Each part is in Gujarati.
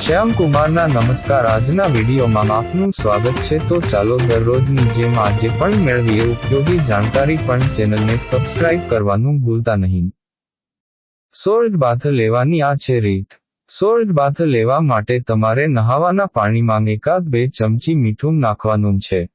શ્યામ કુમારના નમસ્કાર. આજના વિડીયોમાં આપનું સ્વાગત છે. તો ચાલો દરરોજની જેમ આજે પણ મેળવીએ ઉપયોગી જાણકારી, પણ ચેનલને સબસ્ક્રાઇબ કરવાનું ભૂલતા નહીં. સોલ્ટ બાથ લેવાની આ છે રીત. સોલ્ટ બાથ લેવા માટે તમારે નહાવાના પાણીમાં 1-2 ચમચી મીઠું નાખવાનું છે.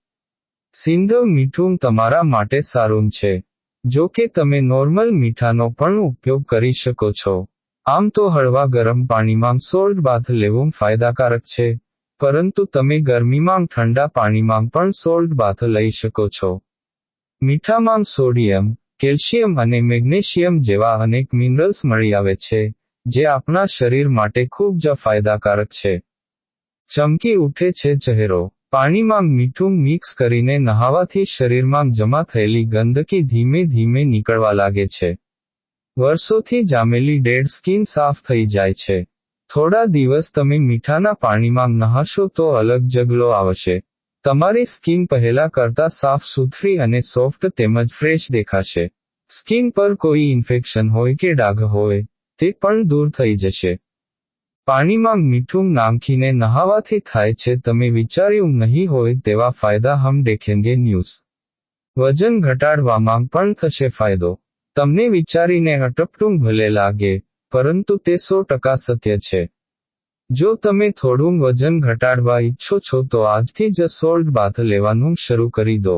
સિંધવ મીઠું તમારા માટે સારું છે. જો કે તમે નોર્મલ મીઠાનો પણ ઉપયોગ કરી શકો છો. આમ તો હળવા ગરમ પાણીમાં સોલ્ટ બાથ લેવું ફાયદાકારક છે, પરંતુ તમે ગરમીમાં ઠંડા પાણીમાં પણ સોલ્ટ બાથ લઈ શકો છો. મીઠામાં સોડિયમ, કેલ્શિયમ અને મેગ્નેશિયમ જેવા અનેક મિનરલ્સ મળી આવે છે, જે આપણા શરીર માટે ખૂબ જ ફાયદાકારક છે. ચમકી ઉઠે છે ચહેરો. પાણીમાં મીઠું મિક્સ કરીને નહાવાથી શરીરમાં જમા થયેલી ગંદકી ધીમે ધીમે નીકળવા લાગે છે. વર્ષોથી જામેલી ડેડ સ્કિન સાફ થઈ જાય છે. થોડા દિવસ તમે મીઠાના પાણીમાં નહાશો તો અલગ જ ગ્લો આવશે. તમારી સ્કિન પહેલા કરતાં સાફ સુથરી અને સોફ્ટ તેમજ ફ્રેશ દેખાશે. સ્કિન પર કોઈ ઇન્ફેક્શન હોય કે ડાઘ હોય, તે પણ દૂર થઈ જશે. પાણીમાં મીઠું નાખીને નહાવાથી થાય છે તમે વિચાર્યું નહીં હોય તેવા ફાયદા હમ દેખેંગે ન્યૂઝ. વજન ઘટાડવામાં પણ થશે ફાયદો. તમને વિચારીને અટપટું ભલે લાગે, પરંતુ તે 100% સત્ય છે. જો તમે થોડું વજન ઘટાડવા ઈચ્છો છો તો આજથી જ સોલ્ટ બાથ લેવાનું શરૂ કરી દો.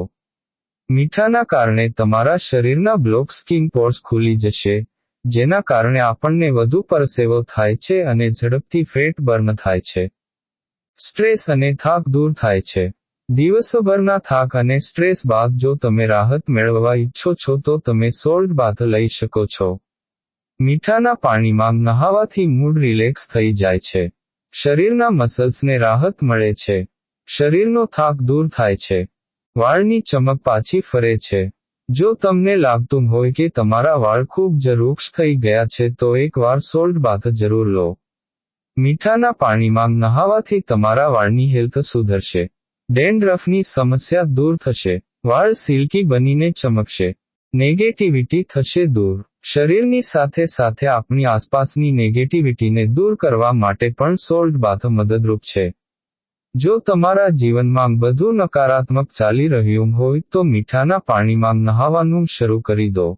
મીઠાના કારણે તમારા શરીરના બ્લોક સ્કિન પોર્સ ખુલી જશે, જેના કારણે આપણને વધુ પરસેવો થાય છે અને ઝડપથી ફેટ બર્ન થાય છે. સ્ટ્રેસ અને થાક દૂર થાય છે. દિવસભરના થાક અને સ્ટ્રેસ બાદ જો તમે રાહત મેળવવા ઈચ્છો છો તો તમે સોલ્ટ બાથ લઈ શકો છો. મીઠાના પાણીમાં નહાવાથી મૂડ રિલેક્સ થઈ જાય છે. શરીરના મસલ્સને રાહત મળે છે. શરીરનો થાક દૂર થાય છે. વાળની ચમક પાછી ફરે છે. જો તમને લાગતું હોય કે તમારા વાળ ખૂબ જ રૂક્ષ થઈ ગયા છે તો એકવાર સોલ્ટ બાથ જરૂર લો. મીઠાના પાણીમાં નહાવાથી તમારા વાળની હેલ્થ સુધરશે. ડેન્ડ્રફની સમસ્યા દૂર થશે. વાળ સિલ્કી બનીને ચમકશે. નેગેટિવિટી થશે દૂર. શરીરની સાથે સાથે આપણી આસપાસની નેગેટિવિટીને દૂર કરવા માટે પણ સોલ્ટ બાથ મદદરૂપ છે. જો તમારા જીવનમાં બધું નકારાત્મક ચાલી રહ્યું હોય તો મીઠાના પાણીમાં નહાવાનું શરૂ કરી દો.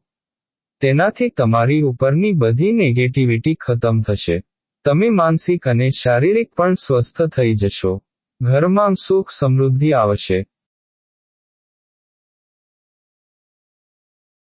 તેનાથી તમારી ઉપરની બધી નેગેટિવિટી ખતમ થશે. તમે માનસિક અને શારીરિક પણ સ્વસ્થ થઈ જશો. ઘરમાં સુખ સમૃદ્ધિ આવશે.